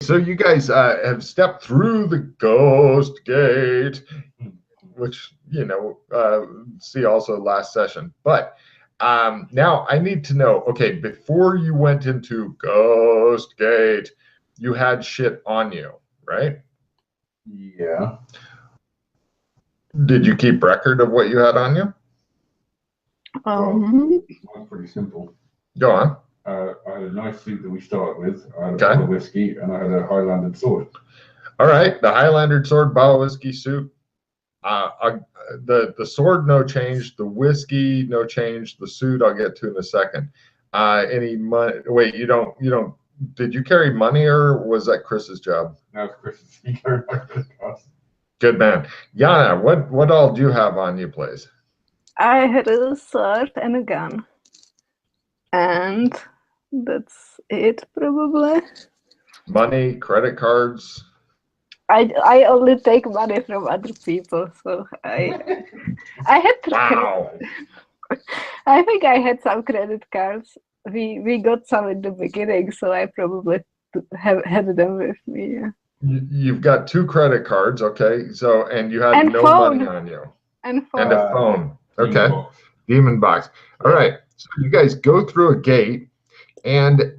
so you guys have stepped through the ghost gate, which, see also last session. But now I need to know, okay, before you went into Ghost Gate, you had shit on you, right? Yeah. Did you keep record of what you had on you? Well, pretty simple. Go on. I had a nice suit that we started with. I had a bottle of whiskey, and I had a Highlandered sword. All right, the Highlandered sword, bottle of whiskey, suit. The sword, no change. The whiskey, no change. The suit, I'll get to in a second. Any money? Wait, you don't. Did you carry money, or was that Chris's job? That was Chris's. He carried my credit cards. Good man. Yana, what all do you have on you, please? I had a sword and a gun, and that's it probably. Money, credit cards. I only take money from other people, so I had. Wow. I think I had some credit cards. We got some in the beginning, so I probably had them with me. Yeah. You've got 2 credit cards, okay? So, and you had no money on you. And phone. And a phone. Okay. Demon box. All right. So you guys go through a gate and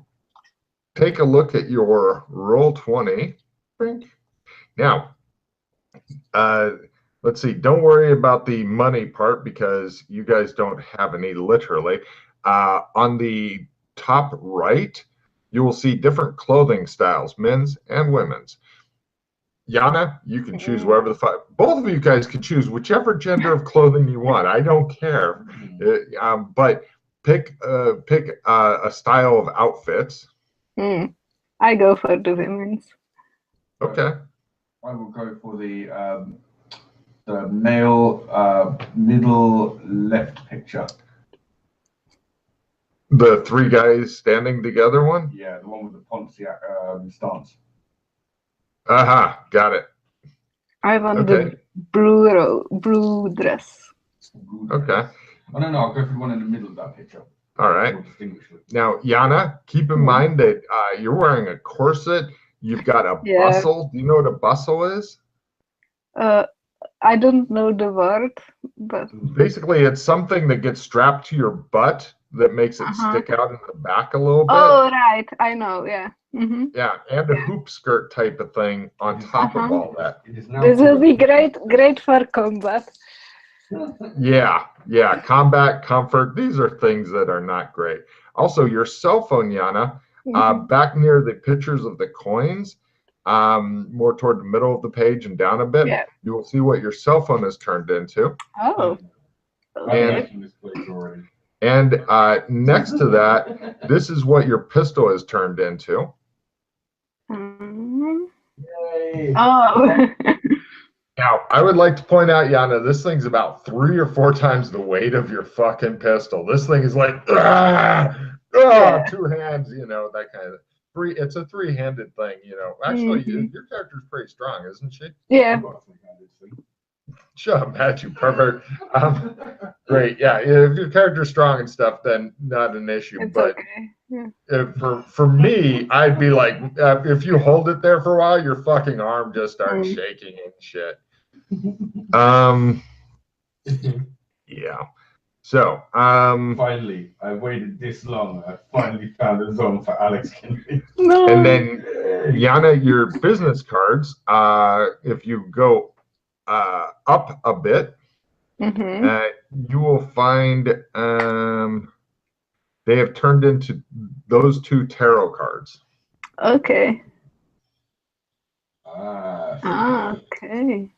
take a look at your roll 20. Now, let's see. Don't worry about the money part because you guys don't have any literally. On the top right, you will see different clothing styles, men's and women's. Yana, you can choose whatever both of you guys can choose whichever gender of clothing you want. I don't care, but pick a style of outfits. I go for the women's. Okay. I will go for the male middle left picture. The 3 guys standing together one? Yeah, the one with the Pontiac stance. Aha, got it. I want the blue dress. Okay. Oh, no, I'll go for the one in the middle of that picture. All right. Now, Yana, keep in mind that you're wearing a corset. You've got a bustle. Do you know what a bustle is? I don't know the word, but basically it's something that gets strapped to your butt that makes it stick out in the back a little bit. Oh, right. I know. Yeah. Yeah, and a hoop skirt type of thing on top of all that. This will be great for combat. Yeah, combat, comfort. These are things that are not great. Also, your cell phone, Yana, back near the pictures of the coins, more toward the middle of the page and down a bit, you will see what your cell phone is turned into. Oh. And next to that, this is what your pistol is turned into. Yay. Oh. Now, I would like to point out, Yana, this thing's about 3 or 4 times the weight of your fucking pistol. This thing is like, 2 hands, that kind of. It's a 3-handed thing, Actually, your character's pretty strong, isn't she? Yeah. Shut up, Matt, you pervert. Great, yeah. If your character's strong and stuff, then not an issue. It's but okay. For me, I'd be like, if you hold it there for a while, your fucking arm just starts shaking and shit. Yeah. So, finally, I waited this long. I finally found a zone for Alex Kennedy. No. And then, Yana, your business cards, if you go up a bit, you will find they have turned into those 2 tarot cards. Okay. Okay.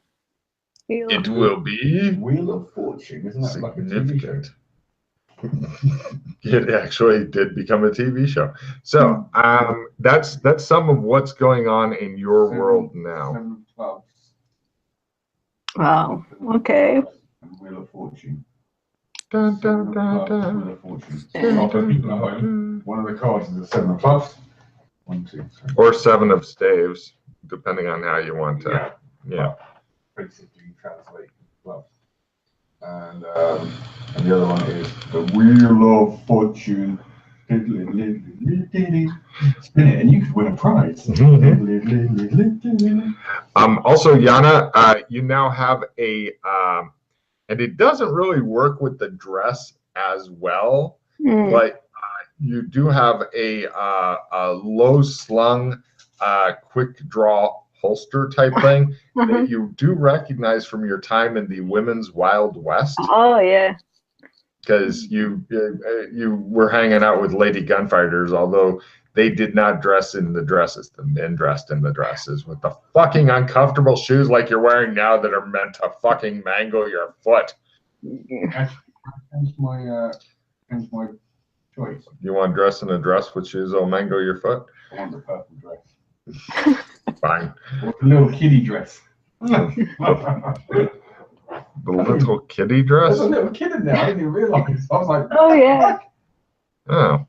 It will be Wheel of Fortune, isn't that significant? It actually did become a TV show. So that's some of what's going on in your world now. 7 of clubs. Wow. Okay. Wheel of Fortune. Dun, dun, dun, dun. Wheel of Fortune. So for people at home, one of the cards is a 7 of clubs. 1, 2, 3. Or 7 of staves, depending on how you want to. Yeah. Basically translate clubs. And the other one is the Wheel of Fortune. Spin it and you could win a prize. Also, Yana, you now have a, and it doesn't really work with the dress as well, but you do have a low slung, quick draw holster type thing that you do recognize from your time in the Women's Wild West. Oh yeah. Because you were hanging out with lady gunfighters, although they did not dress in the dresses. The men dressed in the dresses with the fucking uncomfortable shoes like you're wearing now that are meant to fucking mangle your foot. Hence my choice. You want to dress in a dress with shoes that'll mangle your foot? I want the purple dress. Fine. Or the little kiddie dress. The little kitty dress? There's a little kid in there. I didn't even realize. I was like, oh yeah. Oh.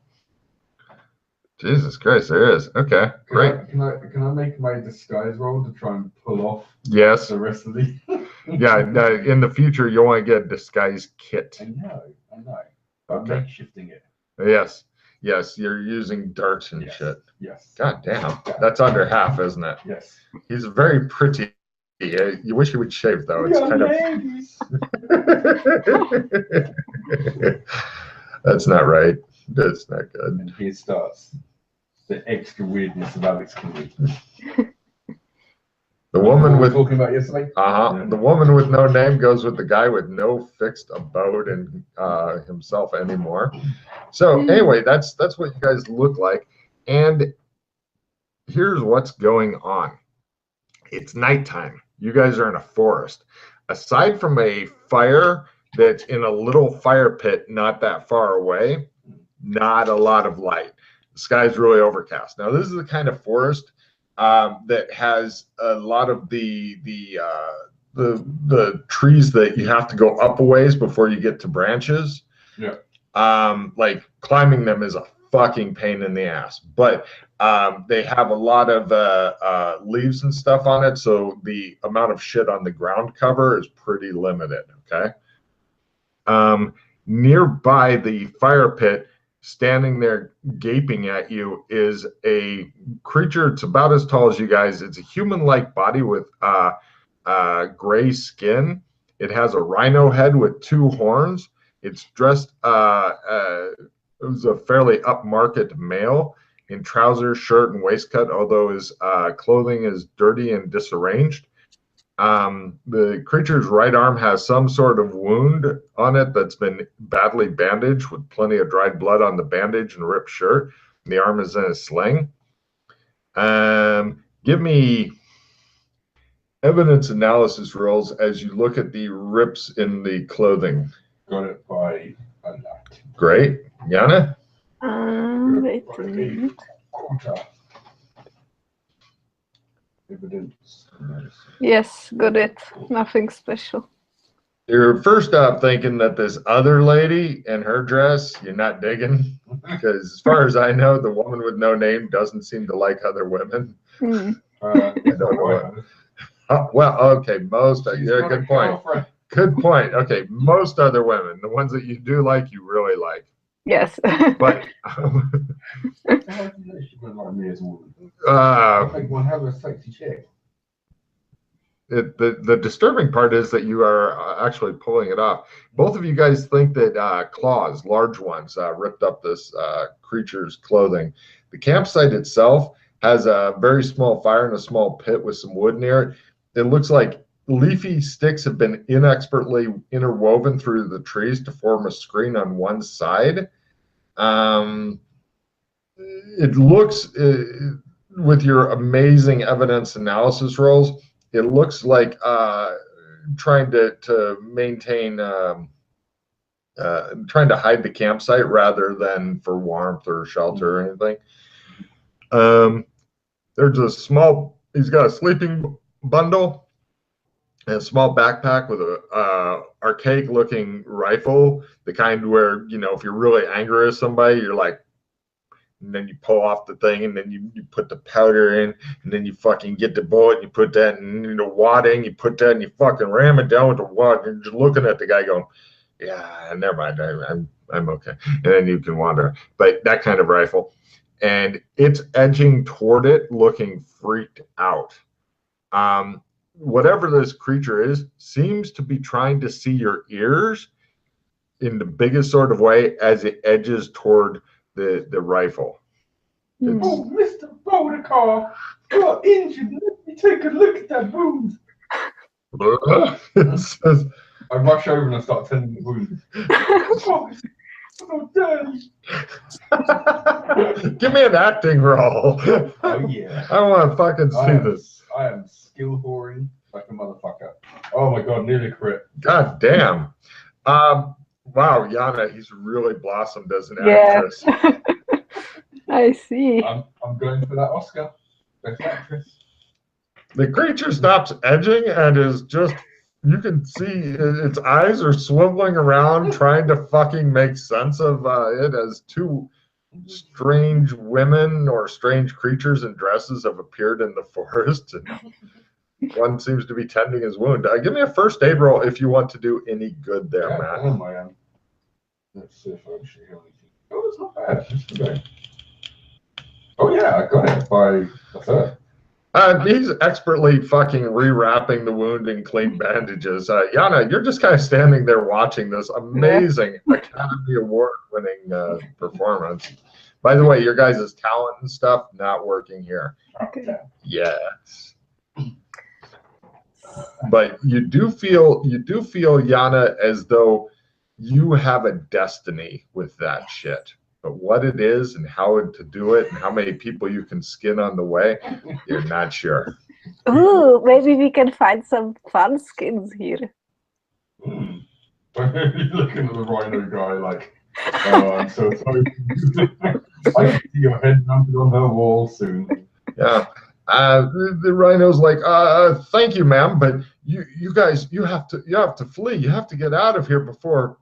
Jesus Christ, there is. Okay, great. Can I make my disguise roll to try and pull off yes. the rest of the... Yeah, in the future, you'll want to get a disguise kit. I know. I'm Okay. makeshifting it. Yes, you're using darts and shit. Yes. God damn, that's under half, isn't it? Yes. He's very pretty. You wish he would shave, though. It's kind of... That's not right. That's not good. And here starts the extra weirdness of Alex Kinney. The woman with... talking about yesterday? Yeah. The woman with no name goes with the guy with no fixed abode in himself anymore. So anyway, that's what you guys look like. And here's what's going on. It's nighttime. You guys are in a forest. Aside from a fire that's in a little fire pit not that far away, not a lot of light. The sky's really overcast. Now, this is the kind of forest that has a lot of the trees that you have to go up a ways before you get to branches. Yeah. Like climbing them is a fucking pain in the ass, but they have a lot of leaves and stuff on it, so the amount of shit on the ground cover is pretty limited. Okay. Nearby the fire pit, standing there gaping at you, is a creature. It's about as tall as you guys. It's a human-like body with gray skin. It has a rhino head with 2 horns. It's dressed it was a fairly upmarket male in trousers, shirt, and waistcoat, although his clothing is dirty and disarranged. The creature's right arm has some sort of wound on it that's been badly bandaged with plenty of dried blood on the bandage and ripped shirt. And the arm is in a sling. Give me evidence analysis rolls as you look at the rips in the clothing. Got it by a lot. Great. Yana? Wait a minute. Quarter. Evidence. Yes, got it. Nothing special. You're first off thinking that this other lady in her dress, you're not digging. Because as far as I know, the woman with no name doesn't seem to like other women. I don't know what. Well, okay, most. Yeah, good point. Good point. Okay, most other women, the ones that you do like, you really like. Yes. But the disturbing part is that you are actually pulling it off. Both of you guys think that claws, large ones, ripped up this creature's clothing. The campsite itself has a very small fire and a small pit with some wood near it. It looks like leafy sticks have been inexpertly interwoven through the trees to form a screen on one side. It looks, with your amazing evidence analysis rolls, it looks like trying to maintain, trying to hide the campsite rather than for warmth or shelter or anything. There's a small, he's got a sleeping bundle and a small backpack with a archaic looking rifle, the kind where, you know, if you're really angry at somebody, you're like, and then you pull off the thing, and then you put the powder in, and then you fucking get the bullet, and you put that in the wad in, you put that, and you fucking ram it down with the wad, and you're just looking at the guy going, yeah, never mind, I'm okay. And then you can wander. But that kind of rifle. And it's edging toward it, looking freaked out. Whatever this creature is, seems to be trying to see your ears in the biggest sort of way as it edges toward the rifle. Oh, Mr. Bouldercar, you're injured. Let me take a look at that wound. It says, I rush over and I start tending the wound. Oh, dirty. give me an acting role. Oh, yeah. I want to fucking see this. I am skill whoring like a motherfucker. Oh my god, nearly crit. God damn. Wow, Yana, he's really blossomed as an actress. I see. I'm going for that Oscar. Best actress. The creature stops edging and is just, you can see its eyes are swiveling around trying to fucking make sense of it as two strange women or strange creatures in dresses have appeared in the forest. And one seems to be tending his wound. Give me a first aid roll if you want to do any good there, Matt. Oh my god. Let's see if I actually hear anything. Oh, it's not bad. It's okay. Oh yeah, I got it by a third. He's expertly fucking rewrapping the wound in clean bandages. Yana, you're just kind of standing there watching this amazing Academy Award-winning performance. By the way, your guys' talent and stuff not working here. Okay. Yes. But you do feel, Yana, as though you have a destiny with that shit. But what it is and how to do it and how many people you can skin on the way, you're not sure. Ooh, maybe we can find some fun skins here. You're looking at the rhino guy like, oh, I'm so sorry. I can see your head mounted on her wall soon. Yeah. The rhino's like, thank you, ma'am, but you guys, you have to flee. You have to get out of here before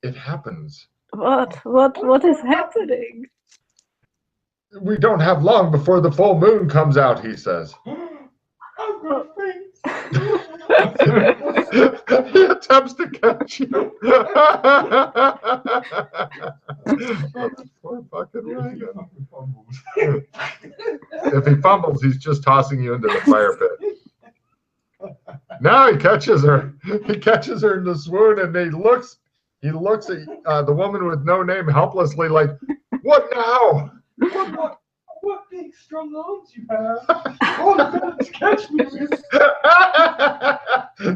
it happens. What is happening? We don't have long before the full moon comes out, he says. I'm gonna faint. He attempts to catch you. Poor fucking rhino. If he fumbles, he's just tossing you into the fire pit. Now he catches her. He catches her in the swoon, and he looks at the woman with no name helplessly, like, what now? What big strong arms you have! Oh, God, catch me!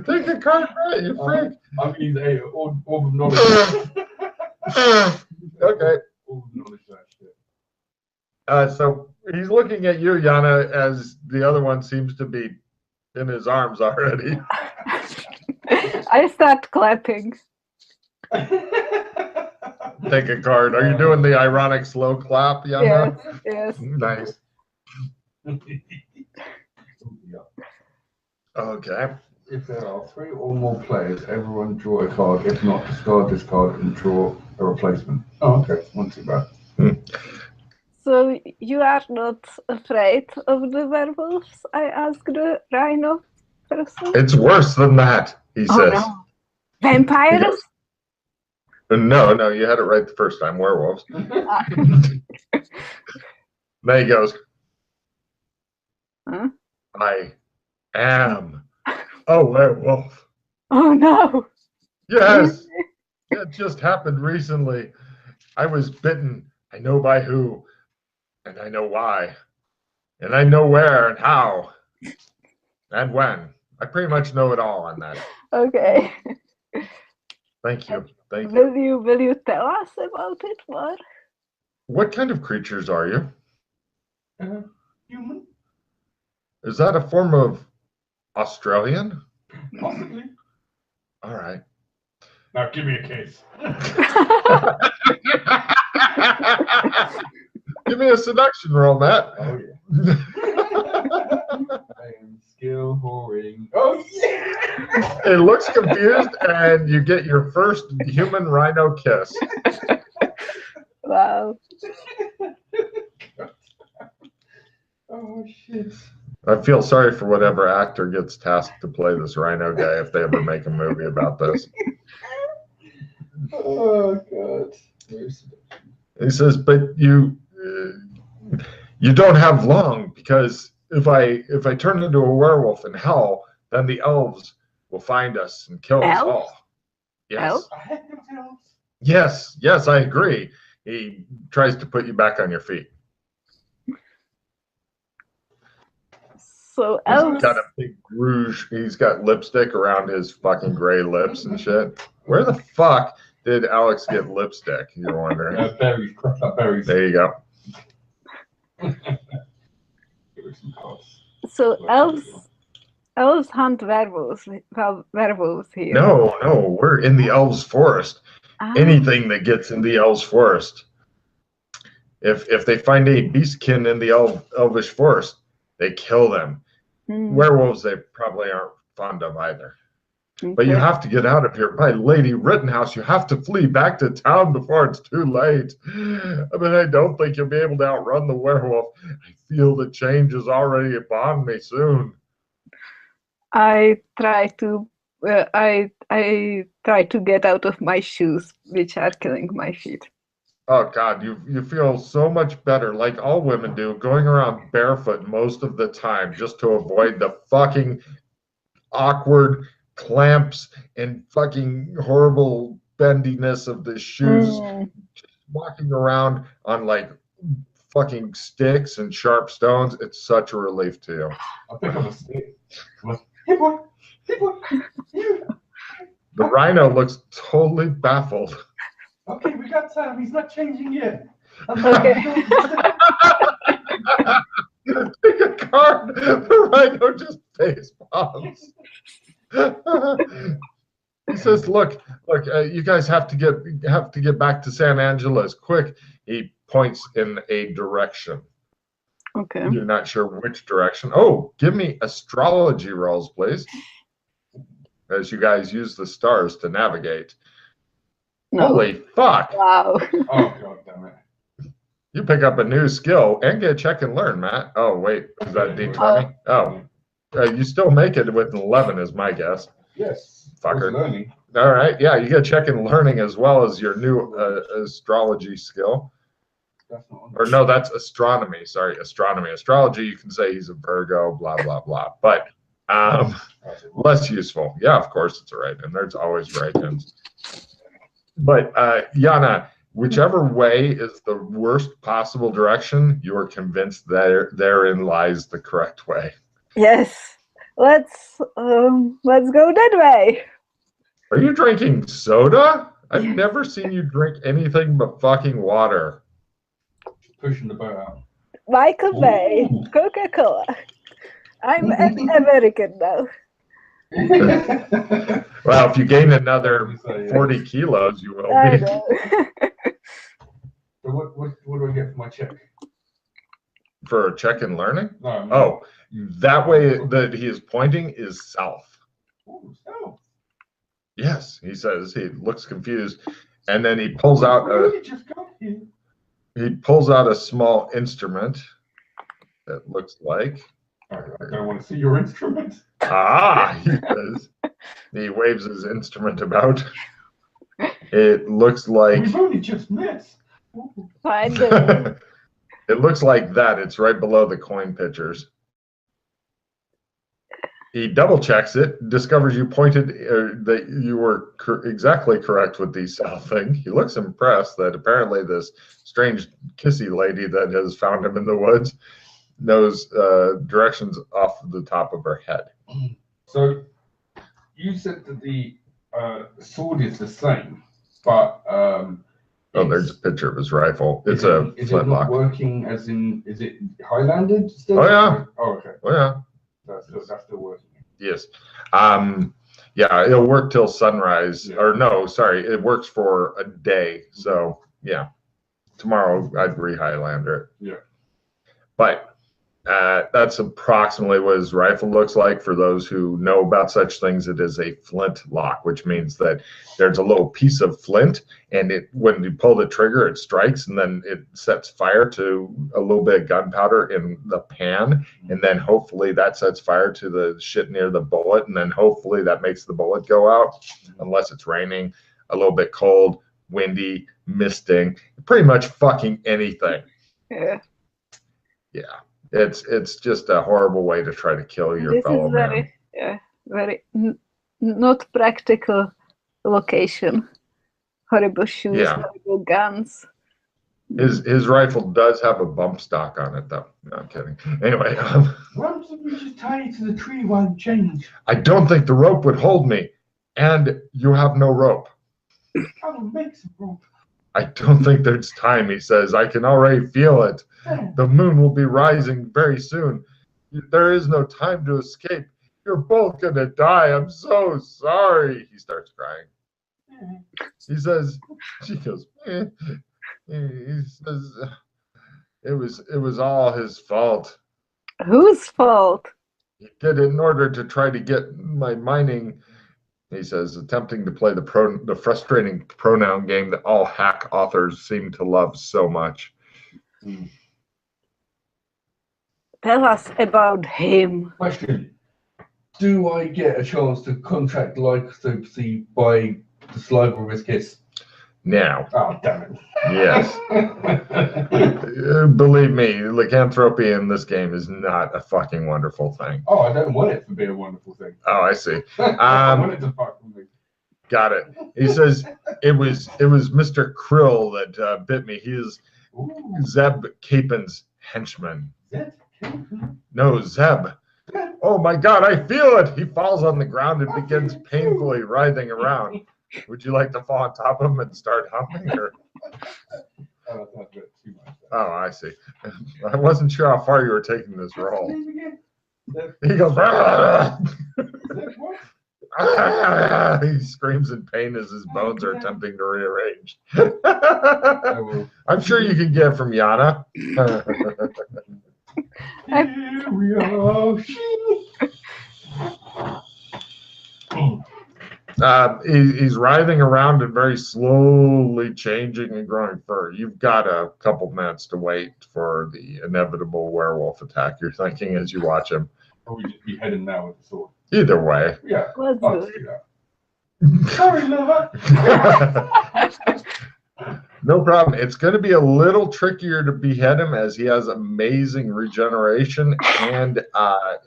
Take a card, right? You freak. I'm gonna use a orb of knowledge. Okay. Orb of knowledge, that shit. So he's looking at you, Yana, as the other one seems to be in his arms already. I start clapping. Take a card. Are you doing the ironic slow clap, Yana? Yes. Nice. Okay. If there are 3 or more players, everyone draw a card. If not, discard this card and draw a replacement. Oh, okay. Not too bad. So you are not afraid of the werewolves? I asked the rhino person. It's worse than that, he says. No. Vampires? No, you had it right the first time. Werewolves. Then he goes, Huh? I am a werewolf. Oh no. Yes. It just happened recently. I was bitten. I know by who. And I know why. And I know where and how. And when. I pretty much know it all on that. Okay. Thank you. Thank you. Will you tell us about it more? What kind of creatures are you? Human? Is that a form of Australian? Possibly. All right. Now give me a case. Give me a seduction roll, Matt. Oh yeah. I am skill whoring. Oh yeah. It looks confused, and you get your first human rhino kiss. Wow. Oh shit. I feel sorry for whatever actor gets tasked to play this rhino guy if they ever make a movie about this. Oh god. He says, but you don't have long, because if I turn into a werewolf in hell, then the elves will find us and kill us all. Yes. Yes, I agree. He tries to put you back on your feet. So He's elves. got a big rouge. He's got lipstick around his fucking gray lips and shit. Where the fuck did Alex get lipstick? You're wondering. Berries, crushed up berries. There you go. So elves hunt werewolves. Werewolves here. No, we're in the elves' forest. Anything that gets in the elves' forest. If they find a beastkin in the elvish forest, they kill them. Werewolves they probably aren't fond of either. Okay. But you have to get out of here. By Lady Rittenhouse, you have to flee back to town before it's too late. I mean, I don't think you'll be able to outrun the werewolf. I feel the change is already upon me soon. I try to get out of my shoes, which are killing my feet. Oh God, you feel so much better, like all women do, going around barefoot most of the time just to avoid the fucking awkward clamps and fucking horrible bendiness of the shoes. Just walking around on like fucking sticks and sharp stones, it's such a relief to you. I'll pick up a stick. Hey boy, The rhino looks totally baffled. Okay, we got time. He's not changing yet. Okay. Take a card. The rhino just face palms. He says, "Look, you guys have to get back to San Angeles quick." He points in a direction. Okay. You're not sure which direction. Oh, give me astrology rolls, please. As you guys use the stars to navigate. No. Holy fuck! Wow. Oh God damn it! You pick up a new skill and get a check and learn, Matt. Oh wait, is that D20? Oh, you still make it with an 11, is my guess. Yes. Fucker. Learning. All right, yeah, you get check and learning as well as your new astrology skill. Or no, that's astronomy. Sorry, astronomy. Astrology, you can say he's a Virgo, blah blah blah. But less useful. Yeah, of course it's a right-in. There's always right-ins. But Yana, whichever way is the worst possible direction, you are convinced that therein lies the correct way. Yes. Let's go that way. Are you drinking soda? I've never seen you drink anything but fucking water. Pushing the boat out. Michael Bay, Coca-Cola. I'm an American now. Well, if you gain another 40 kilos, you will I be. know. So what do I get for my check? For a check and learning? No. Oh, that way that he is pointing is south. Oh, south. Yes, he says. He looks confused, and then he pulls out a small instrument that looks like. I don't want to see your instrument. Ah, he says. He waves his instrument about. It looks like. We've only just met. It looks like that. It's right below the coin pitchers. He double checks it, discovers you pointed that you were exactly correct with the south thing. He looks impressed that apparently this strange kissy lady that has found him in the woods knows directions off the top of her head. So you said that the sword is the same, but oh, there's a picture of his rifle. It's a flintlock. Is it not working as in, is it highlanded still? Oh yeah. Oh okay. Oh yeah. That's still working. Yes. Yeah, it'll work till sunrise. Yeah. Or no, sorry, it works for a day. So yeah, tomorrow I'd re-highlander it. Yeah. But that's approximately what his rifle looks like. For those who know about such things, it is a flintlock, which means that there's a little piece of flint, and when you pull the trigger, it strikes, and then it sets fire to a little bit of gunpowder in the pan, and then hopefully that sets fire to the shit near the bullet, and then hopefully that makes the bullet go out, unless it's raining, a little bit cold, windy, misting, pretty much fucking anything. Yeah. Yeah, it's just a horrible way to try to kill your fellow man. Very not practical location. Horrible shoes, Yeah. horrible guns. His rifle does have a bump stock on it, though. No, I'm kidding. Anyway, why don't you just tie it to the tree while you change? I don't think the rope would hold me, and you have no rope. I will make some rope. I don't think there's time, he says. I can already feel it. The moon will be rising very soon. There is no time to escape. You're both going to die. I'm so sorry. He starts crying. He says, she goes, eh. He says, it was all his fault. Whose fault? He did it in order to try to get my mining. He says, attempting to play the frustrating pronoun game that all hack authors seem to love so much. Tell us about him. Question. Do I get a chance to contract lycanthropy by the saliva of his kiss? Now. Oh, damn it. Yes. Believe me, lycanthropy in this game is not a fucking wonderful thing. Oh, I don't want it to be a wonderful thing. Oh, I see. I want it to fuck with me. Got it. He says it was Mr. Krill that bit me. He is Zeb Capen's henchman. Zeb? No, Zeb. Oh my God, I feel it. He falls on the ground and begins painfully writhing around. Would you like to fall on top of him and start humping? Or? Oh, that's a bit too much. Oh, I see. I wasn't sure how far you were taking this role. He goes, he screams in pain as his bones are attempting to rearrange. I'm sure you can get from Yana. Here we are. He's writhing around and very slowly changing and growing fur. You've got a couple minutes to wait for the inevitable werewolf attack, you're thinking as you watch him. Or we just behead him now with the sword. Either way. Yeah. Let's I'll do do that. Sorry, lover. No problem. It's going to be a little trickier to behead him as he has amazing regeneration and a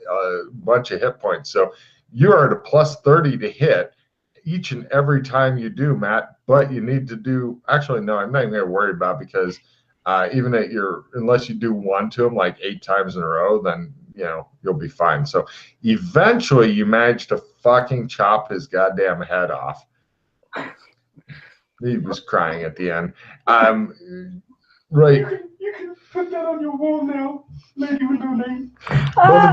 bunch of hit points. So you are at a plus 30 to hit each and every time you do, Matt. But you need to do, actually, no, I'm not even going to worry about it because even at unless you do one to him like 8 times in a row, then you'll be fine. So eventually you manage to fucking chop his goddamn head off. He was crying at the end. Right. You can put that on your wall now, lady with no name. Both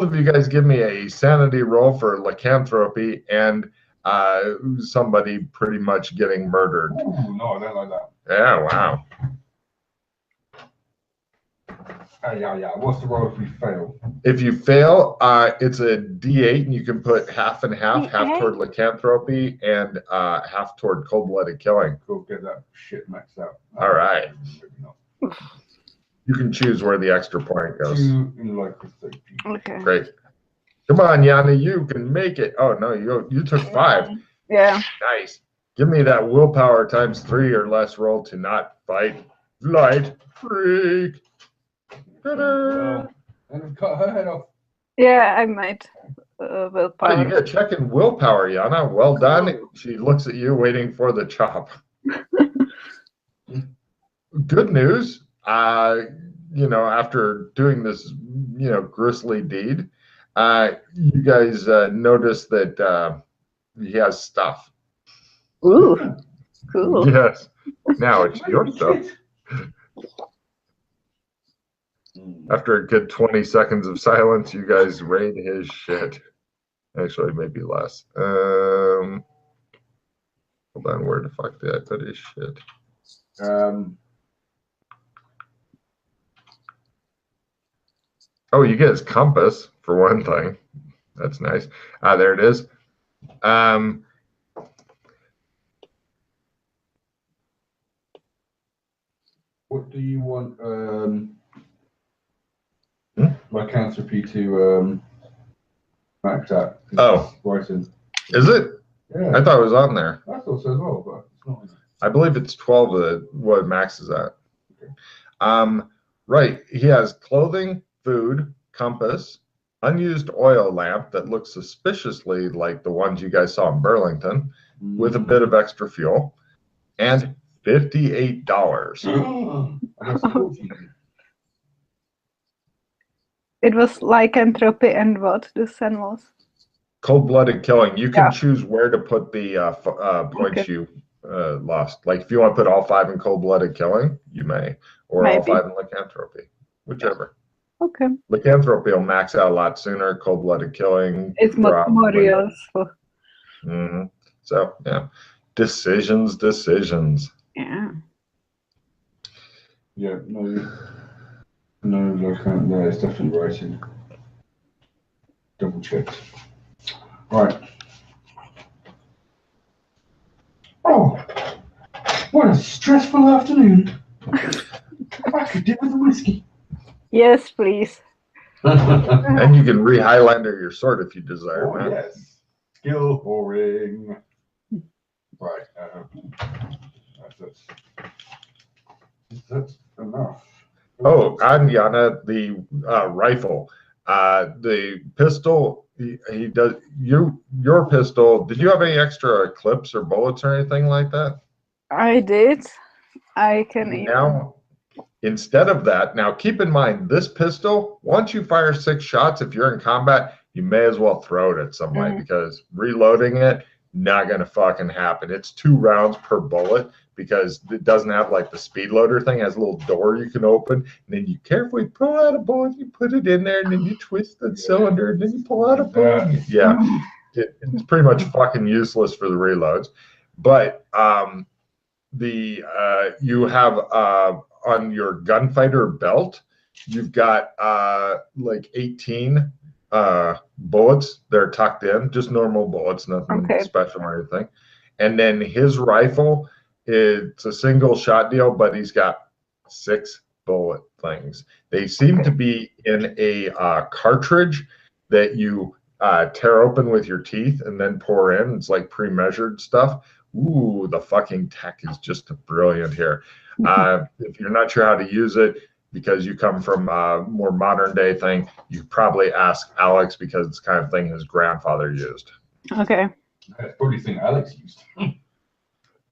of you guys give me a sanity roll for lycanthropy and somebody pretty much getting murdered. Ooh, no, I don't like that. Yeah, wow. Yeah. What's the roll if we fail? If you fail, it's a D8, and you can put half and half, half toward lycanthropy and half toward cold-blooded killing. Go get that shit maxed out. All right. You can choose where the extra point goes. Okay. Great. Come on, Yana, you can make it. Oh no, you took 5. Yeah. Nice. Give me that willpower times 3 or less roll to not fight. Light freak. Ta-da. And cut her head off. Yeah, I might. Willpower. Oh, you get a check in willpower, Yana. Well done. She looks at you, waiting for the chop. Good news. After doing this, grisly deed, you guys notice that he has stuff. Ooh, cool. Yes. Now it's your stuff. After a good 20 seconds of silence, you guys raid his shit. Actually, maybe less. Hold on, where the fuck did I put his shit? Oh, you get his compass, for one thing. That's nice. There it is. What do you want lycanthropy to max out? Oh. Bryson. Is it? Yeah. I thought it was on there. I thought so as well, but I believe it's 12 what Max is at. Okay. Right. He has clothing, food, compass, unused oil lamp that looks suspiciously like the ones you guys saw in Burlington, with a bit of extra fuel, and $58. It was lycanthropy and what the sen was? Cold-blooded killing. You can Yeah. choose where to put the points Okay. you lost. Like if you want to put all 5 in cold-blooded killing, you may, or all Maybe. 5 in lycanthropy, whichever. Okay. Lycanthropy will max out a lot sooner. Cold-blooded killing. It's more useful. So yeah, decisions. Yeah. Yeah, no, it's definitely writing. Double checked. Right. Oh, what a stressful afternoon. I could do with a whiskey. Yes, please. And you can re-highlander your sword if you desire. Oh, yes. Skill pouring. Right. That's enough. Oh, and Yana, the rifle, the pistol. He does your pistol. Did you have any extra clips or bullets or anything like that? I did. I can Now, instead of that, now keep in mind this pistol. Once you fire 6 shots, if you're in combat, you may as well throw it at somebody because reloading it not gonna fucking happen. It's 2 rounds per bullet because it doesn't have like the speed loader thing. It has a little door you can open, and then you carefully pull out a bullet, you put it in there, and then you twist the cylinder, and then you pull out a bullet. Yeah, it's pretty much fucking useless for the reloads. But you have on your gunfighter belt, you've got like 18 bullets. They're tucked in, just normal bullets, nothing special or anything. And then his rifle, it's a single shot deal, but he's got 6 bullet things. They seem to be in a cartridge that you tear open with your teeth and then pour in. It's like pre-measured stuff. Ooh, the fucking tech is just brilliant here. If you're not sure how to use it because you come from a more modern day thing, you probably ask Alex because it's the kind of thing his grandfather used. Okay. That's probably the thing Alex used.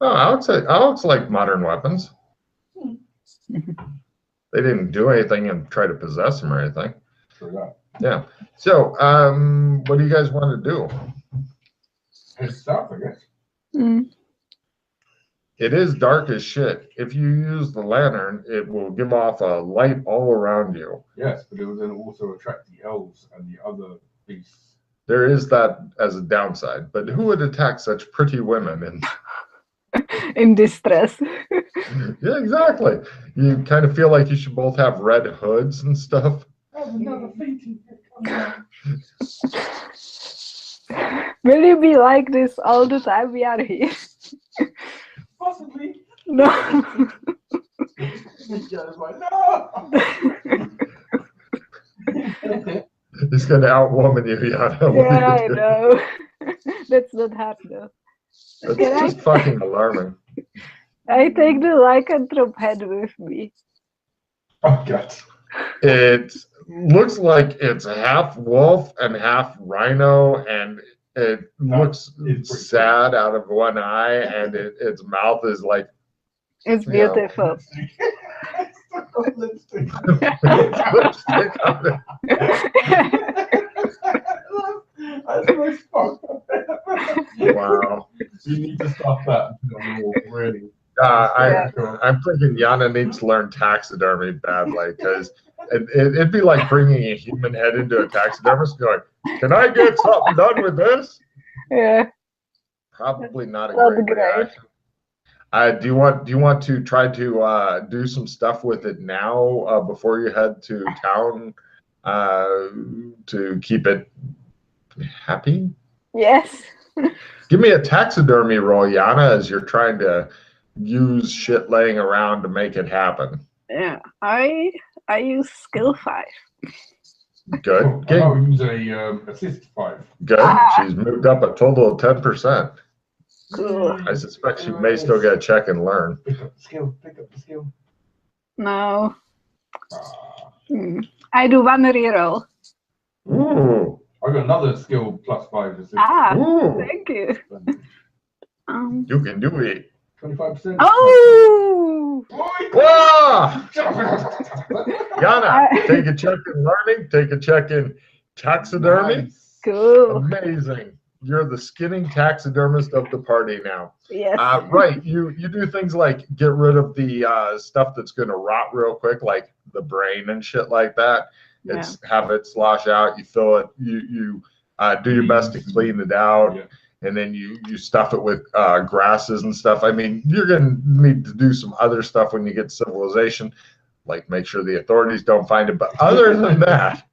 Oh, Alex liked modern weapons. They didn't do anything and try to possess them or anything. True that. Yeah. So, what do you guys want to do? It's stuff, I guess. It is dark as shit. If you use the lantern, it will give off a light all around you. Yes, but it will then also attract the elves and the other beasts. There is that as a downside, but who would attack such pretty women in distress? Yeah, exactly. You kind of feel like you should both have red hoods and stuff. There's another fainting fit coming on. Will you be like this all the time we are here? Possibly. No. This guy's like, no! He's going to outwoman you, Yana. Yeah, I know. That's not happening. Though. That's just fucking alarming. I take the lycanthrope head with me. Oh, God. It looks like it's half wolf and half rhino, and it looks sad out of one eye, and its mouth is like... It's beautiful. Lipstick. That's my spot. Wow. You need to stop that. Really. I'm thinking Yana needs to learn taxidermy badly, because it'd be like bringing a human head into a taxidermist and going, can I get something done with this? Yeah. Probably not a great reaction. Do you want to try to do some stuff with it now before you head to town to keep it happy? Yes. Give me a taxidermy roll, Yana, as you're trying to use shit laying around to make it happen. Yeah, I use skill 5. Good. Okay. I'll use a assist 5. Good. She's moved up a total of 10%. Cool. I suspect she may still get a check and learn. Pick up the skill. Pick up the skill. No. Ah. I do one reroll. Ooh. I got another skill +5 resistance. Ooh. Thank you. You can do it. 25%. Oh! Whoa! Yana, take a check in learning, take a check in taxidermy. Nice. Cool. Amazing. You're the skinning taxidermist of the party now. Yes. Right. You do things like get rid of the stuff that's going to rot real quick, like the brain and shit like that. It's have it slosh out. You fill it. You do your best to clean it out. Yeah. And then you stuff it with grasses and stuff. I mean, you're going to need to do some other stuff when you get to civilization, like make sure the authorities don't find it. But other than that,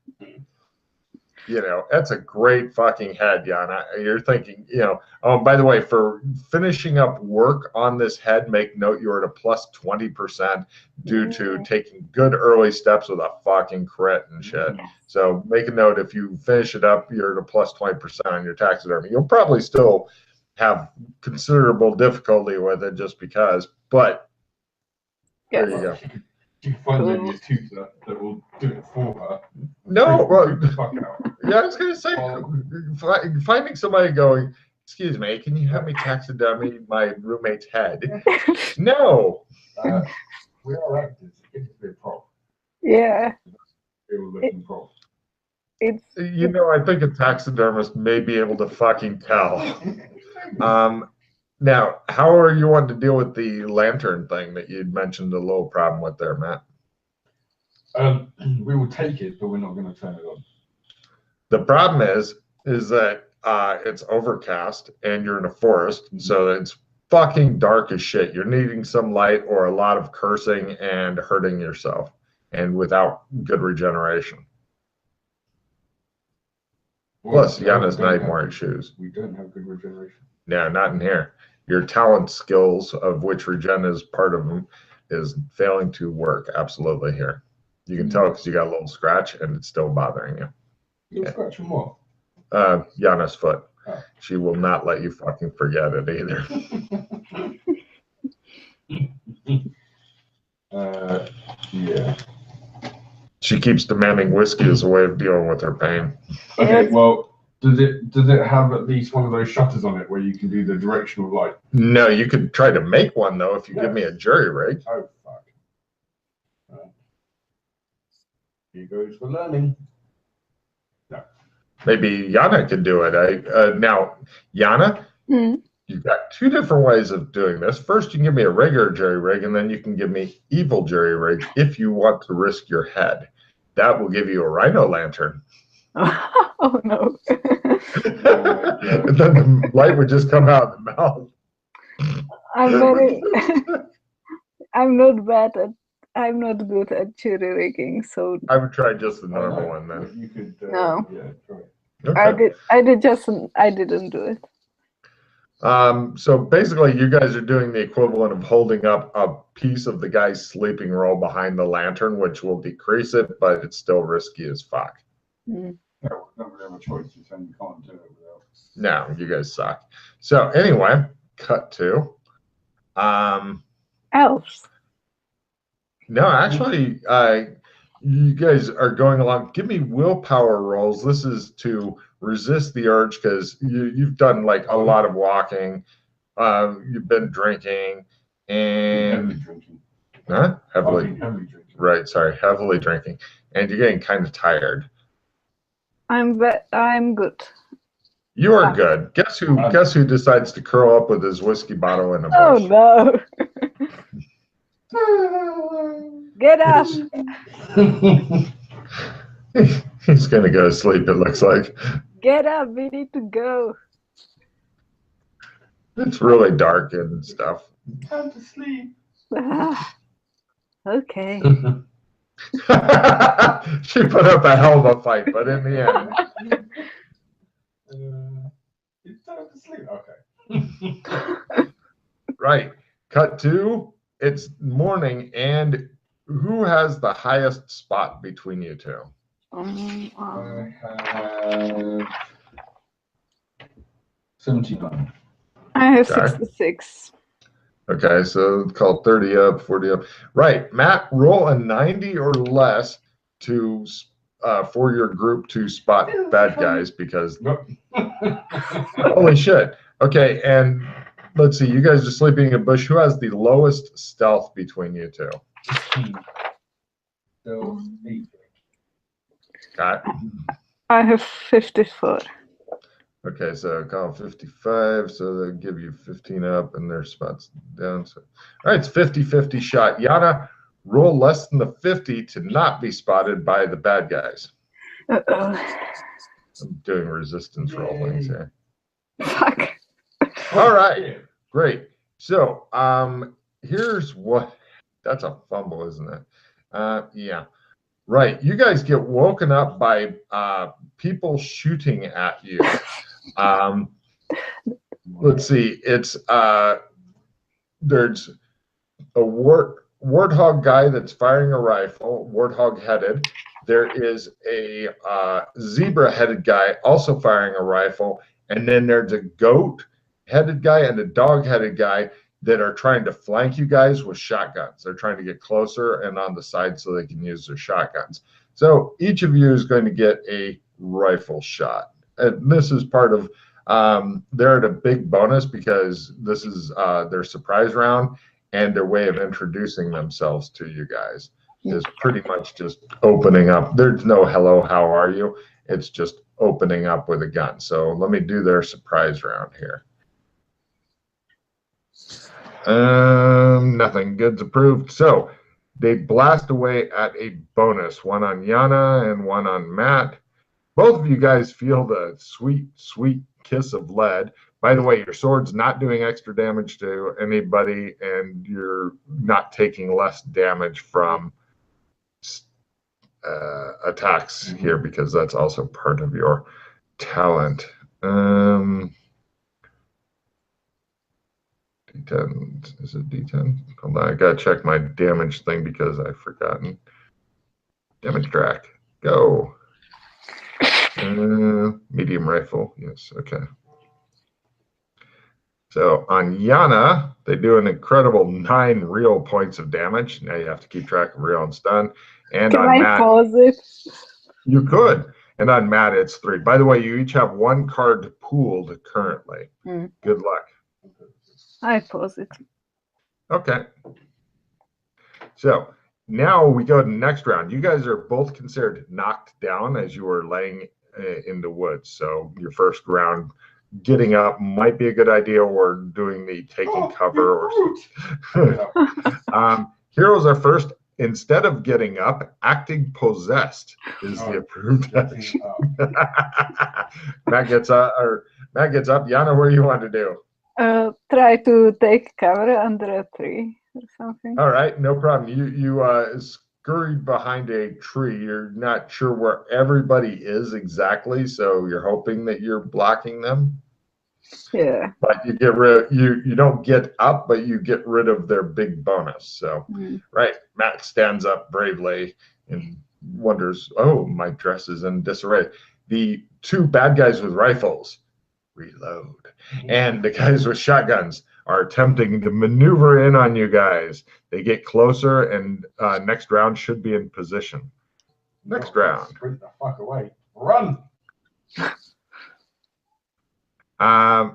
you know, that's a great fucking head, Yana. You're thinking, you know, oh, by the way, for finishing up work on this head, make note you're at a +20% due to taking good early steps with a fucking crit and shit. So make a note, if you finish it up, you're at a +20% on your taxidermy. You'll probably still have considerable difficulty with it just because, but there you go. You can find maybe a tutor that will do it for her. No, well, Fuck out. yeah, I was going to say, finding somebody going, excuse me, can you help me taxidermy my roommate's head? No. We are actors. It needs to be a prop. Yeah. Looking prop. It's. You know, I think a taxidermist may be able to fucking tell. Now, how are you wanting to deal with the lantern thing that you'd mentioned a little problem with there, Matt? We will take it, but we're not going to turn it on. The problem is that it's overcast and you're in a forest, so it's fucking dark as shit. You're needing some light or a lot of cursing and hurting yourself, and without good regeneration. Plus, Yana's not even wearing shoes. We don't have good regeneration. No, not in here. Your talent skills, of which regen is part of them, is failing to work absolutely here. You can tell because you got a little scratch and it's still bothering you. You're scratching what? Yana's foot. Oh. She will not let you fucking forget it either. Yeah. She keeps demanding whiskey as a way of dealing with her pain. Okay, well, does it have at least one of those shutters on it where you can do the directional light? No, you could try to make one though if you give me a jury rig. Oh fuck. Here goes for learning. No. Maybe Yana could do it. Now, Yana, you've got two different ways of doing this. First, you can give me a regular jury rig, and then you can give me evil jury rig if you want to risk your head. That will give you a rhino lantern. Oh no. And then the light would just come out of the mouth. I'm not good at jury rigging, so I would try just the normal one then. You could. No. Yeah, try it. Okay. I didn't do it. So basically, you guys are doing the equivalent of holding up a piece of the guy's sleeping roll behind the lantern, which will decrease it, but it's still risky as fuck. No, we don't really have a choice. You're saying you can't do it without. No, you guys suck. So anyway, cut to. Elves. No, actually, you guys are going along. Give me willpower rolls. This is to resist the urge because you've done like a lot of walking. You've been drinking and Heavily drinking. heavily drinking. Right, sorry, heavily drinking, and you're getting kind of tired. I'm good. You are good. Guess who decides to curl up with his whiskey bottle in a bush? Oh no. Get up. He's gonna go to sleep, it looks like. Get up, we need to go. It's really dark and stuff. Time to sleep. Okay. She put up a hell of a fight, but in the end. It's time to sleep. Okay. Right. Cut to, it's morning, and who has the highest spot between you two? I have 79. I have Okay. 66. Okay, so call 30 up, 40 up. Right, Matt, roll a 90 or less to for your group to spot bad guys because holy shit. Okay, and let's see, you guys are sleeping in a bush. Who has the lowest stealth between you two? So, Got I have 54. Okay, so call 55, so they'll give you 15 up and their spots down. So, all right, it's 50-50 shot. Yana, roll less than the 50 to not be spotted by the bad guys. Uh-oh. I'm doing resistance roll things here. Fuck. All right, great. So here's what, that's a fumble, isn't it? Yeah. Right, you guys get woken up by people shooting at you. Let's see, it's there's a warthog guy that's firing a rifle, warthog headed. There is a zebra headed guy also firing a rifle, and then there's a goat headed guy and a dog headed guy that are trying to flank you guys with shotguns. They're trying to get closer and on the side so they can use their shotguns. So each of you is going to get a rifle shot. And this is part of, they're at a big bonus because this is their surprise round, and their way of introducing themselves to you guys is pretty much just opening up. There's no hello, how are you? It's just opening up with a gun. So let me do their surprise round here. Nothing. Good's approved. So they blast away at a bonus, one on Yana and one on Matt. Both of you guys feel the sweet, sweet kiss of lead. By the way, your sword's not doing extra damage to anybody, and you're not taking less damage from attacks here because that's also part of your talent. D10, is it D10? Hold on, I gotta check my damage thing because I've forgotten. Damage track, go. Medium rifle, yes, okay. So on Yana, they do an incredible 9 real points of damage. Now you have to keep track of real and stun. And Can on I Matt, pause it? you could. And on Matt, it's 3. By the way, you each have 1 card pooled currently. Good luck. I pause it. Okay. So now we go to the next round. You guys are both considered knocked down as you were laying in the woods. So your first round, getting up might be a good idea, or doing the taking cover or heroes are first. Instead of getting up, acting possessed is the approved action. Matt gets up. Yana, what do you want to do? Try to take cover under a tree or something. All right, no problem. You scurried behind a tree. You're not sure where everybody is exactly, so you're hoping that you're blocking them. Yeah. But you get rid. You don't get up, but you get rid of their big bonus. So, right, Matt stands up bravely and wonders, "Oh, my dress is in disarray." The 2 bad guys with rifles reload, and the guys with shotguns are attempting to maneuver in on you guys. They get closer, and next round should be in position. Next round. Sprint the fuck away. Run!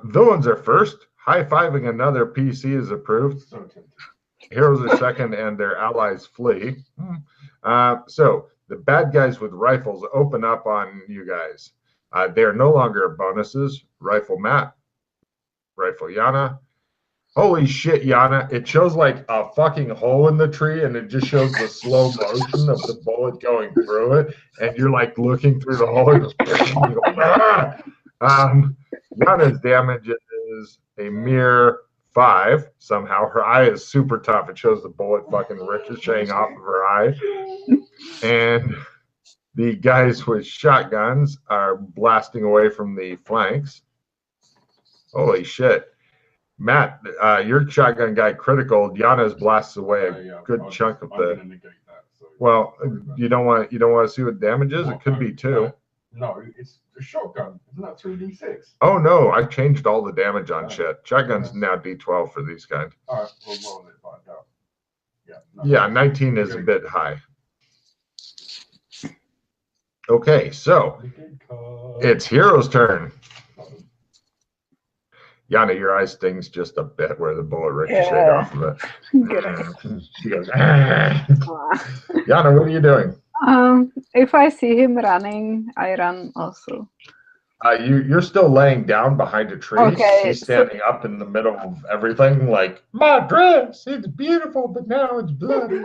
Villains are first. High-fiving another PC is approved. Heroes are second, and their allies flee. So the bad guys with rifles open up on you guys. They are no longer bonuses. Rifle Matt, rifle Yana. Holy shit, Yana. It shows like a fucking hole in the tree, and it just shows the slow motion of the bullet going through it. And you're like looking through the hole. And goes, Yana's damage is a mere 5. Somehow her eye is super tough. It shows the bullet fucking ricocheting off of her eye. And the guys with shotguns are blasting away from the flanks. Holy shit. Matt, your shotgun guy critical. Yana's blasts away a good chunk of the. Well, you don't want to see what damage is. It could be 2. No, it's a shotgun. Isn't that 3d6? Oh no, I changed all the damage on shit. Shotgun's now D12 for these kinds. All right, we'll roll it find out. Yeah. Yeah, 19 is a bit high. Okay, so it's Hero's turn. Yana, your eye stings just a bit where the bullet ricocheted off of it. She goes, Yana, what are you doing? If I see him running, I run also. You're still laying down behind a tree. Okay, He's standing up in the middle of everything, like, my dress, it's beautiful, but now it's bloody.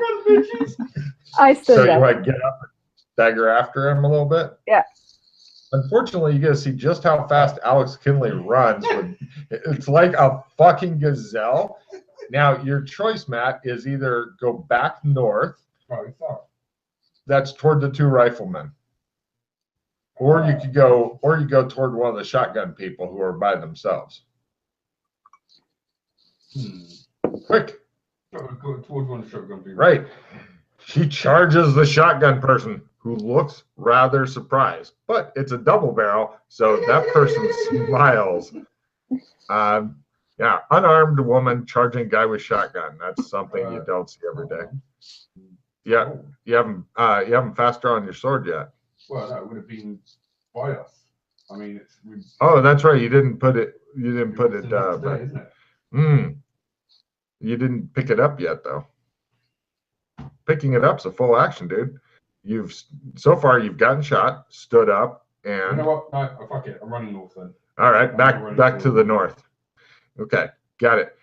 I stood So you up. might get up and stagger after him a little bit? Yeah. Unfortunately, you get to see just how fast Alex Kinley runs. It's like a fucking gazelle. Now, your choice, Matt, is either go back north. That's toward the two riflemen. Or you could go, toward one of the shotgun people who are by themselves. Quick. Go toward one shotgun people. Right. She charges the shotgun person, who looks rather surprised. But it's a double barrel, so that person smiles. Yeah, unarmed woman charging guy with shotgun. That's something you don't see every day. Yeah, you haven't fast drawn your sword yet. Well, that would have been by us. I mean, Oh, that's right. You didn't put it. You didn't put it. Day, isn't it? You didn't pick it up yet, though. Picking it up's a full action, dude. So far you've gotten shot, stood up, and. You know what? No, fuck it. I'm running north then. All right, back to the north. Okay, got it.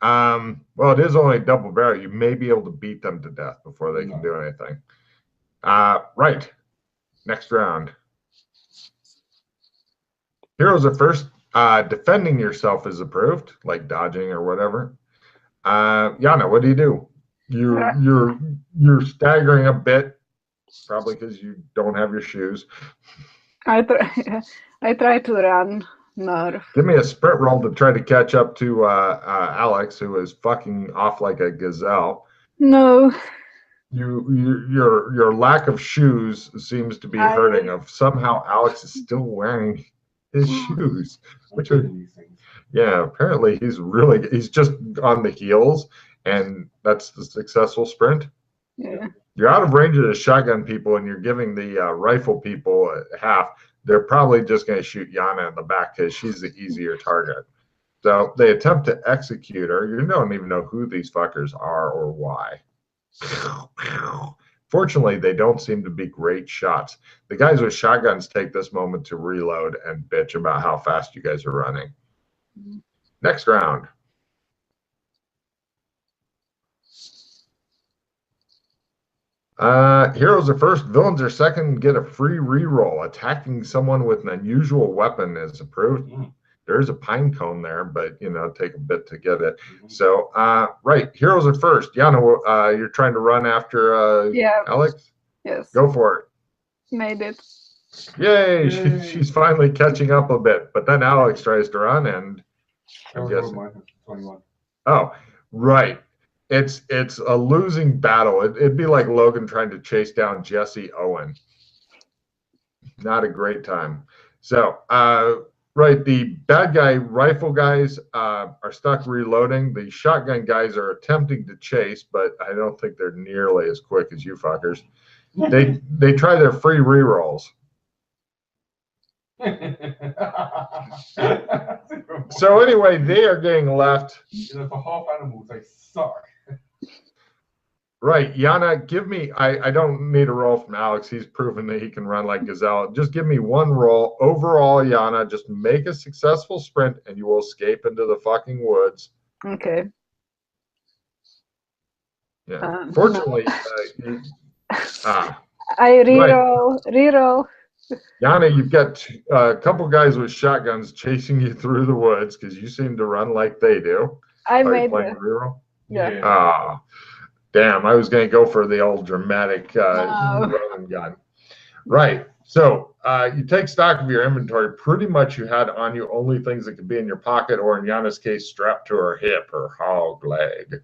Well, it is only double barrel. You may be able to beat them to death before they can do anything. Right. Next round. Heroes are first. Defending yourself is approved, like dodging or whatever. Yana, what do? You're staggering a bit, probably because you don't have your shoes. I try to run north. Give me a sprint roll to try to catch up to Alex, who is fucking off like a gazelle. No. Your lack of shoes seems to be hurting. Somehow Alex is still wearing his shoes, which are apparently he's just on the heels, and that's the successful sprint. Yeah. You're out of range of the shotgun people, and you're giving the rifle people half. They're probably just going to shoot Yana in the back because she's the easier target. So they attempt to execute her. You don't even know who these fuckers are or why. Fortunately, they don't seem to be great shots. The guys with shotguns take this moment to reload and bitch about how fast you guys are running. Next round. Heroes are first, villains are second. Get a free reroll. Attacking someone with an unusual weapon is approved. There's a pine cone there, but take a bit to get it. So, right, heroes are first. Yana, you're trying to run after Alex? Yes. Go for it. Made it. Yay! She's finally catching up a bit, but then Alex tries to run, and I'm guessing. 21. Oh, right. It's a losing battle. It'd be like Logan trying to chase down Jesse Owen. Not a great time. So, right, the bad guy rifle guys are stuck reloading. The shotgun guys are attempting to chase, but I don't think they're nearly as quick as you fuckers. They try their free rerolls. So anyway, they are getting left. For half animals, they suck. Right, Yana, give me. I don't need a roll from Alex. He's proven that he can run like gazelle. Just give me one roll overall, Yana. Just make a successful sprint, and you will escape into the fucking woods. Okay. Yeah. Fortunately, I reroll. Reroll. Yana, you've got a couple guys with shotguns chasing you through the woods because you seem to run like they do. I made it. Reroll? Yeah. Damn, I was going to go for the old dramatic running gun. Right. So you take stock of your inventory. Pretty much you had on you only things that could be in your pocket, or in Yana's case, strapped to her hip, her hog leg.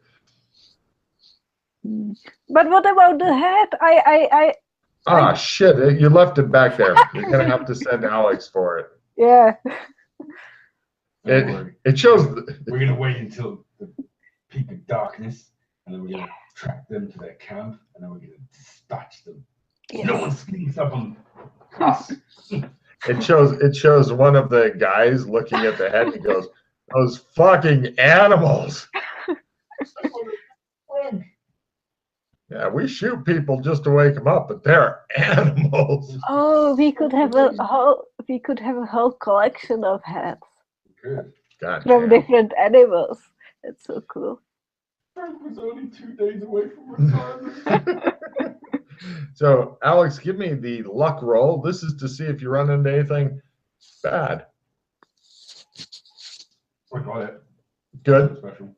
But what about the hat? Ah, shit! You left it back there. You're gonna have to send Alex for it. Yeah. It shows. We're gonna wait until the peak of darkness, and then we're gonna track them to their camp, and then we're gonna dispatch them. Yes. No one sneaks up on us. It shows one of the guys looking at the head. And he goes, "Those fucking animals." Yeah, we shoot people just to wake them up, but they're animals. Oh, we could have a whole collection of heads Good. God from damn. different animals. That's so cool. Frank was only 2 days away from retirement. So, Alex, give me the luck roll. This is to see if you run into anything bad. I got it. Good. Special.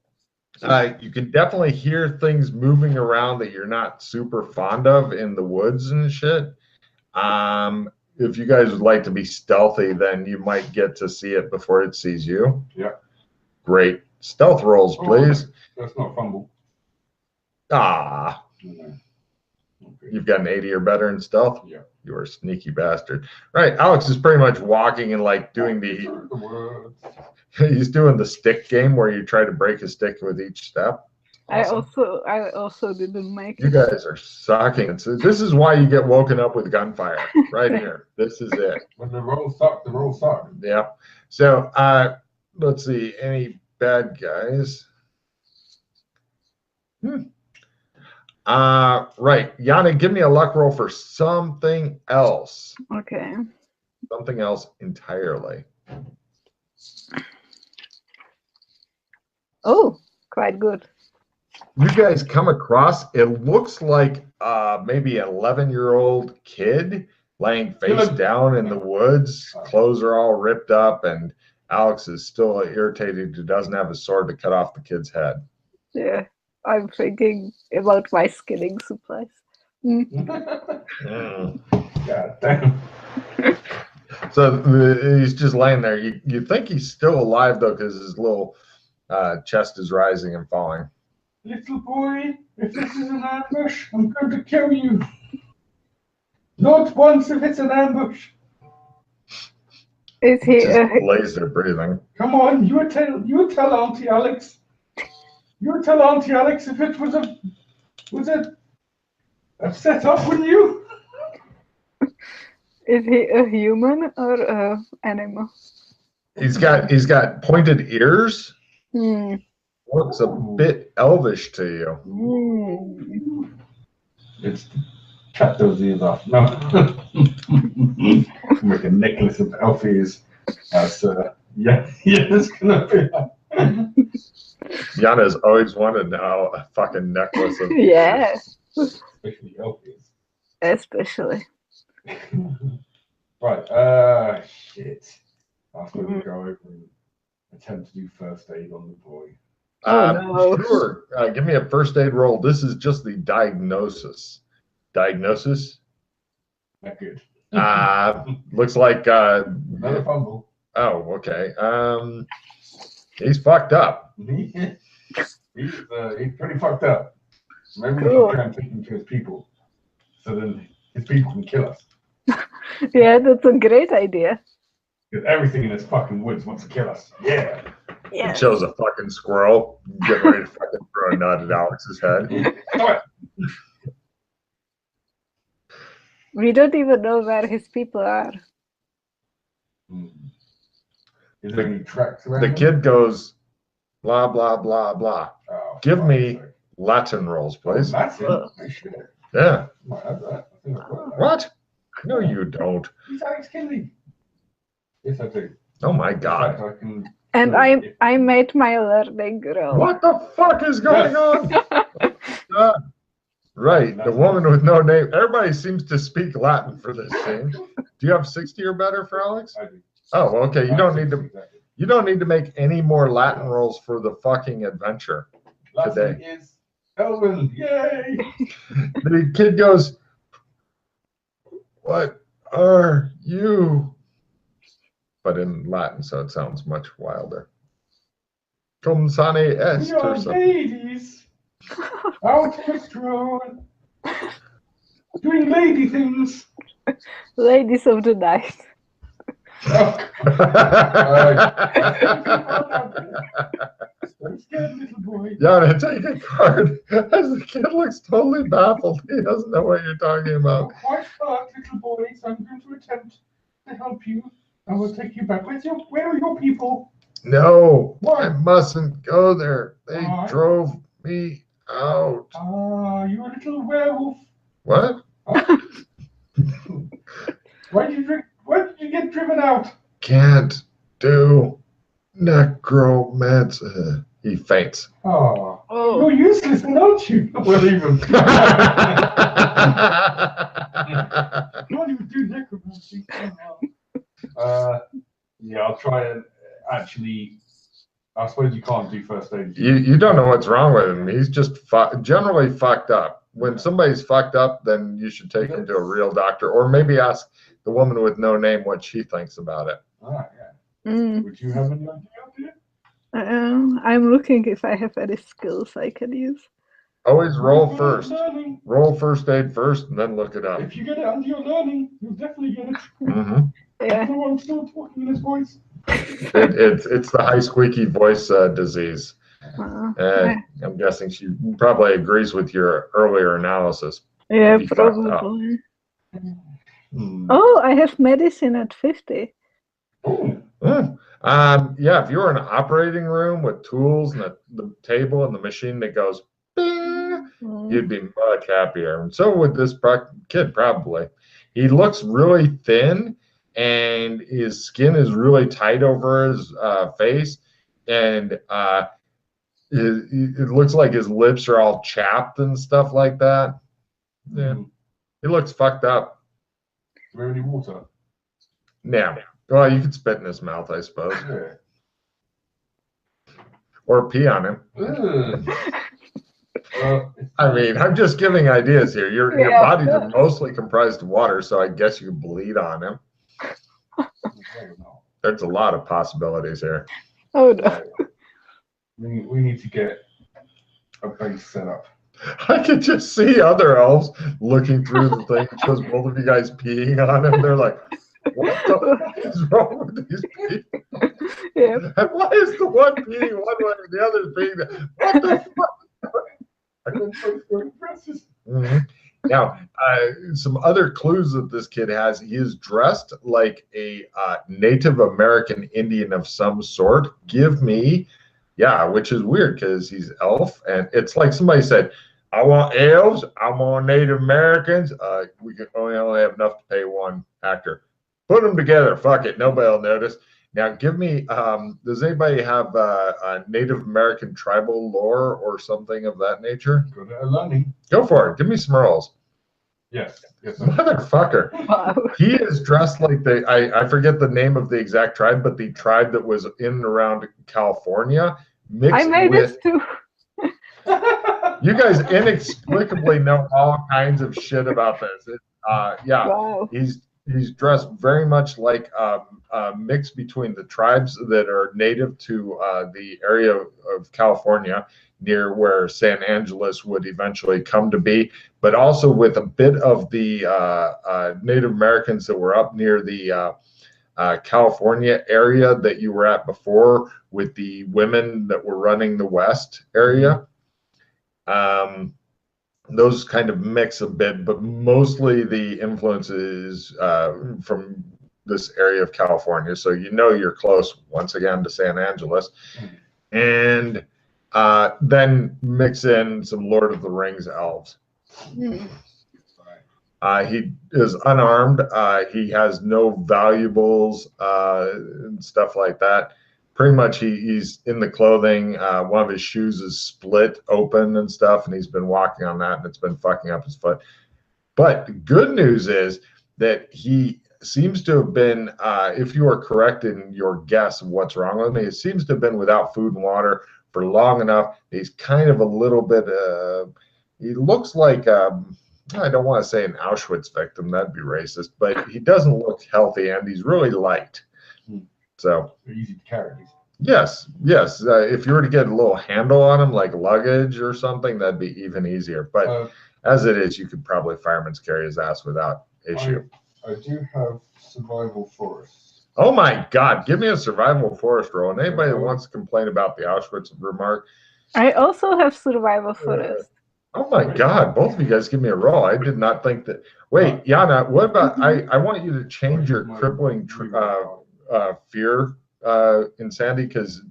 You can definitely hear things moving around that you're not super fond of in the woods and shit. If you guys would like to be stealthy, then you might get to see it before it sees you. Yeah. Great. Stealth rolls, please. That's not fumble. Ah, No. Okay. you've got an 80 or better in stealth? Yeah. You're a sneaky bastard. Right, Alex is pretty much walking and like doing The words. he's doing the stick game where you try to break a stick with each step. Awesome. I also didn't make You it. guys are sucking. So this is why you get woken up with gunfire right here. This is it. When the rolls suck, the rolls suck. Yeah. So let's see. Any bad guys? Right. Yana, give me a luck roll for something else. Okay. Something else entirely. Oh, quite good. You guys come across, it looks like maybe an 11-year-old kid laying face down in the woods. Clothes are all ripped up, and Alex is still irritated he doesn't have a sword to cut off the kid's head. Yeah. I'm thinking about my skinning supplies. Mm. God damn. So he's just laying there. You think he's still alive, though, because his little chest is rising and falling. Little boy, if this is an ambush, I'm going to kill you. Not once if it's an ambush. Is he Just lays there breathing. Come on, you tell Auntie Alex. You tell Auntie Alex if it was a setup, wouldn't you? is he a human or a animal? He's got pointed ears. Hmm. Looks a bit elvish to you. Hmm. It's cut those ears off. No. Make a necklace of elf ears. Yeah, it's gonna be. Yana's always wanted now a fucking necklace of Yeah. Especially elf ears. Especially. Right. Shit. After we go over and attempt to do first aid on the boy. No. Sure. Give me a first aid roll. This is just the diagnosis. Diagnosis? Not good. Looks like. Another fumble. Oh, okay. He's fucked up. He's pretty fucked up. Maybe we Cool. should try and take him to his people, so then his people can kill us. Yeah, that's a great idea. Because everything in this fucking woods wants to kill us. Yeah. It Yeah. shows a fucking squirrel getting ready to fucking throw a nut at Alex's head. We don't even know where his people are. Is there any tracks around? The him? kid goes, blah, blah, blah, blah. Oh, Give fuck's me sake. Latin rolls, Oh, please. that's it. Oh, shit. Yeah. I might have that. I think I've got that. What? No, you don't. He's Alex Kennedy. Yes, I do. Oh my In God. fact, I can. And I made my learning roll. What the fuck is going on? Right. The woman with no name. Everybody seems to speak Latin for this scene. Do you have 60 or better for Alex? I do. Oh, okay. You don't need to. Exactly. You don't need to make any more Latin rolls for the fucking adventure. Last Today. thing is Elvin. Yay! The kid goes, "What are you?" But in Latin, so it sounds much wilder. Cum sane est We or are something. ladies. Out for stroll. doing lady things. Ladies of the night. Don't scare the little boy. Yeah, take a card. As the kid looks totally baffled. He doesn't know what you're talking about. You're quite hurt, little boy, so I'm going to attempt to help you. I will take you back. Where are your people? No, What? I mustn't go there. They Why? drove me out. Ah, you're a little werewolf. What? Oh. Why did you get driven out? Can't do necromancy. He faints. Oh, Oh. you're useless, aren't you? Well, even. Can't even do necromancy. Yeah, I'll try and actually. I suppose you can't do first aid. You don't know what's wrong with him. He's just generally fucked up. When somebody's fucked up, then you should take him to a real doctor, or maybe ask the woman with no name what she thinks about it. Ah, yeah. Mm. Would you have any idea? I'm looking if I have any skills I can use. Always roll Good at first. learning. Roll first aid first, and then look it up. If you get it under your learning, you'll definitely get it. Mm-hmm. Yeah. Oh, I'm still talking in his voice. It's the high squeaky voice disease. I'm guessing she probably agrees with your earlier analysis. Yeah, Be fucked up. probably. Hmm. Oh, I have medicine at 50. Oh, Yeah, if you're in an operating room with tools and the table and the machine that goes bing, you'd be much happier. And so would this kid probably. He looks really thin, and his skin is really tight over his face, and it looks like his lips are all chapped and stuff like that. Yeah, he looks fucked up. Do we have any water? Yeah. Well, you could spit in his mouth, I suppose, Yeah. or pee on him. I mean, I'm just giving ideas here. Your bodies are mostly comprised of water, so I guess you could bleed on him. There's a lot of possibilities here. Oh no. We need to get a base set up. I could just see other elves looking through the thing. It shows both of you guys peeing on him. They're like, what the fuck is wrong with these people? Yeah. And why is the one peeing one way and the other peeing the what the fuck? Mm-hmm. Now, some other clues that this kid has: he is dressed like a Native American Indian of some sort. Give me, which is weird because he's elf, and it's like somebody said, "I want elves, I want Native Americans. We can only have enough to pay one actor. Put them together. Fuck it, nobody will notice." Now, give me. Does anybody have a Native American tribal lore or something of that nature? Good at learning. Go for it. Give me some rolls. Yes. Motherfucker. Wow. He is dressed like I forget the name of the exact tribe, but the tribe that was in and around California mixed I made with. it too. You guys inexplicably know all kinds of shit about this. Wow. He's dressed very much like a mix between the tribes that are native to the area of California, near where San Angeles would eventually come to be, but also with a bit of the Native Americans that were up near the California area that you were at before, with the women that were running the West area. Those kind of mix a bit, but mostly the influences from this area of California. So you're close once again to San Angeles, and then mix in some Lord of the Rings elves. He is unarmed. He has no valuables and stuff like that. Pretty much he's in the clothing. One of his shoes is split open and stuff, and he's been walking on that, and it's been fucking up his foot. But the good news is that he seems to have been, if you are correct in your guess of what's wrong with me, it seems to have been without food and water for long enough. He's kind of a little bit, he looks like, I don't want to say an Auschwitz victim, that'd be racist, but he doesn't look healthy, and he's really light. So easy to carry. yes. If you were to get a little handle on him, like luggage or something, that'd be even easier. But As it is, you could probably fireman's carry his ass without issue. I do have survival forest. Oh my God, give me a survival forest roll. And anybody that wants to complain about the Auschwitz remark. I also have survival forest. Oh my God, both of you guys give me a roll. I did not think that. Wait, Yana, what about, I want you to change your crippling fear insanity, because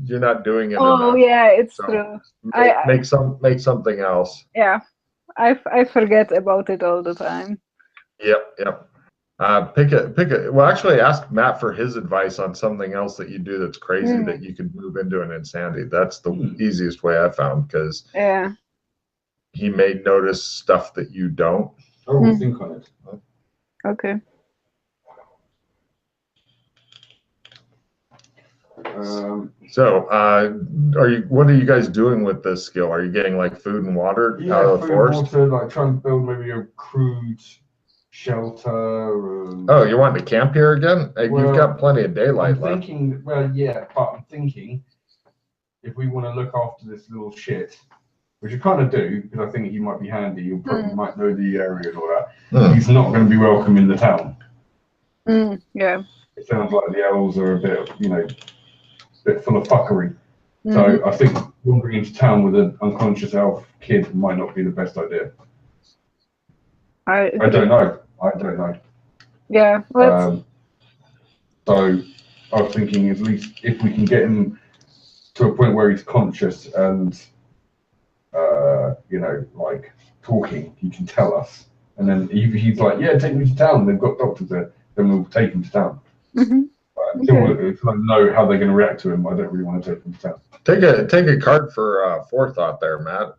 you're not doing it Oh, enough. yeah, it's So true. make something else. Yeah, I forget about it all the time. Yep. Pick a. Well, actually, ask Matt for his advice on something else that you do that's crazy that you can move into an insanity. That's the easiest way I found, because he may notice stuff that you don't. Oh, we'll think on it. Okay. So, what are you guys doing with this skill? Are you getting like food and water out of the forest? Water, like trying to build maybe a crude shelter. Oh, you want to camp here again? You've got plenty of daylight I'm left. thinking, well, yeah, but I'm thinking if we want to look after this little shit, which you kind of do, because I think he might be handy. You probably might know the area and all that. He's not going to be welcome in the town. Yeah. It sounds like the elves are a bit, bit full of fuckery. So I think wandering into town with an unconscious elf kid might not be the best idea. I don't know. Yeah. So I was thinking, at least if we can get him to a point where he's conscious and like talking, he can tell us. And then if he's like, yeah, take me to town, they've got doctors there, then we'll take him to town. Until I know how they're going to react to him, I don't really want to take him to town. Take a card for forethought there, Matt.